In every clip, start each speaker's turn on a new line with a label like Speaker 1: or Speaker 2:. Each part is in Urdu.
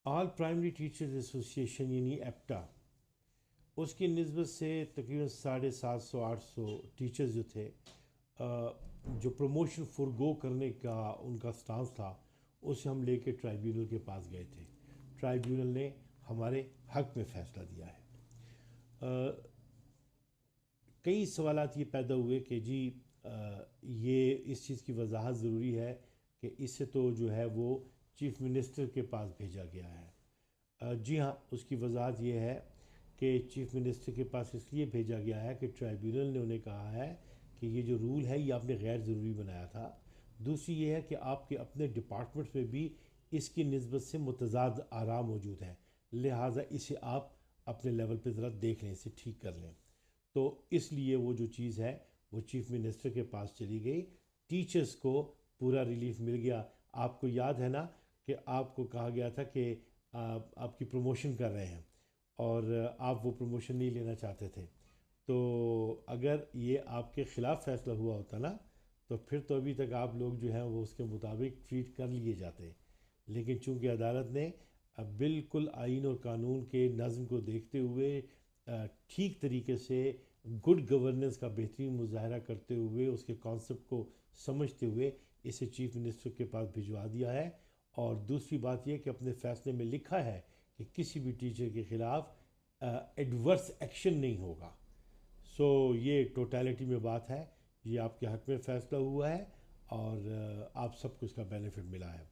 Speaker 1: آل پرائمری ٹیچرز ایسوسیشن یعنی ایپٹا، اس کی نسبت سے تقریباً 750-800 ٹیچرز جو تھے، جو پروموشن فورگو کرنے کا ان کا سٹانس تھا، اسے ہم لے کے ٹرائیبیونل کے پاس گئے تھے۔ ٹرائیبیونل نے ہمارے حق میں فیصلہ دیا ہے۔ کئی سوالات یہ پیدا ہوئے کہ جی یہ اس چیز کی وضاحت ضروری ہے کہ اسے تو جو ہے وہ چیف منسٹر کے پاس بھیجا گیا ہے۔ جی ہاں، اس کی وضاحت یہ ہے کہ چیف منسٹر کے پاس اس لیے بھیجا گیا ہے کہ ٹرائیبیونل نے انہیں کہا ہے کہ یہ جو رول ہے یہ آپ نے غیر ضروری بنایا تھا۔ دوسری یہ ہے کہ آپ کے اپنے ڈپارٹمنٹس میں بھی اس کی نسبت سے متضاد آراء موجود ہیں، لہٰذا اسے آپ اپنے لیول پہ ذرا دیکھ لیں، اسے ٹھیک کر لیں۔ تو اس لیے وہ جو چیز ہے وہ چیف منسٹر کے پاس چلی گئی، ٹیچرز کو پورا ریلیف مل گیا۔ آپ کو یاد ہے نا کہ آپ کو کہا گیا تھا کہ آپ کی پروموشن کر رہے ہیں اور آپ وہ پروموشن نہیں لینا چاہتے تھے، تو اگر یہ آپ کے خلاف فیصلہ ہوا ہوتا نا تو پھر تو ابھی تک آپ لوگ جو ہیں وہ اس کے مطابق ٹریٹ کر لیے جاتے، لیکن چونکہ عدالت نے بالکل آئین اور قانون کے نظم کو دیکھتے ہوئے ٹھیک طریقے سے گڈ گورننس کا بہترین مظاہرہ کرتے ہوئے اس کے کانسیپٹ کو سمجھتے ہوئے اسے چیف منسٹر کے پاس بھجوا دیا ہے۔ اور دوسری بات یہ کہ اپنے فیصلے میں لکھا ہے کہ کسی بھی ٹیچر کے خلاف ایڈورس ایکشن نہیں ہوگا۔ سو یہ ٹوٹیلٹی میں بات ہے، یہ آپ کے حق میں فیصلہ ہوا ہے اور آپ سب کو اس کا بینیفٹ ملا ہے۔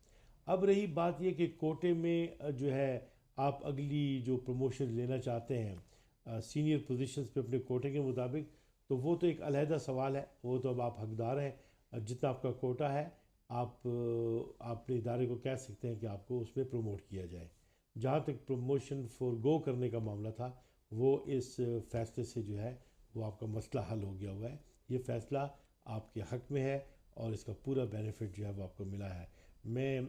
Speaker 1: اب رہی بات یہ کہ کوٹے میں جو ہے آپ اگلی جو پروموشن لینا چاہتے ہیں سینئر پوزیشنز پہ اپنے کوٹے کے مطابق، تو وہ تو ایک علیحدہ سوال ہے، وہ تو اب آپ حقدار ہیں، جتنا آپ کا کوٹا ہے آپ اپنے ادارے کو کہہ سکتے ہیں کہ آپ کو اس میں پروموٹ کیا جائے۔ جہاں تک پروموشن فورگو کرنے کا معاملہ تھا، وہ اس فیصلے سے جو ہے وہ آپ کا مسئلہ حل ہو گیا ہوا ہے۔ یہ فیصلہ آپ کے حق میں ہے اور اس کا پورا بینیفٹ جو ہے وہ آپ کو ملا ہے۔ میں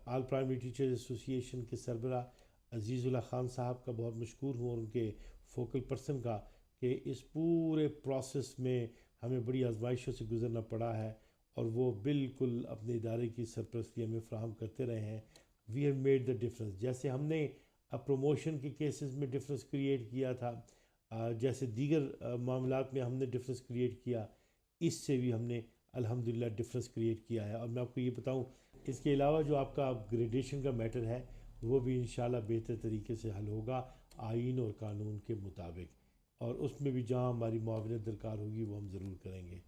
Speaker 1: آل پرائمری ٹیچرز ایسوسیشن کے سربراہ عزیز اللہ خان صاحب کا بہت مشکور ہوں اور ان کے فوکل پرسن کا کہ اس پورے پروسیس میں ہمیں بڑی آزمائشوں سے گزرنا پڑا ہے اور وہ بالکل اپنے ادارے کی سرپرستی ہمیں فراہم کرتے رہے ہیں۔ We have made the difference, جیسے ہم نے پروموشن کے کیسز میں ڈفرنس کریٹ کیا تھا، جیسے دیگر معاملات میں ہم نے ڈفرنس کریٹ کیا، اس سے بھی ہم نے الحمدللہ ڈفرنس کریٹ کیا ہے۔ اور میں آپ کو یہ بتاؤں، اس کے علاوہ جو آپ کا اپ گریڈیشن کا میٹر ہے وہ بھی انشاءاللہ بہتر طریقے سے حل ہوگا آئین اور قانون کے مطابق، اور اس میں بھی جہاں ہماری معاونت درکار ہوگی وہ ہم ضرور کریں گے۔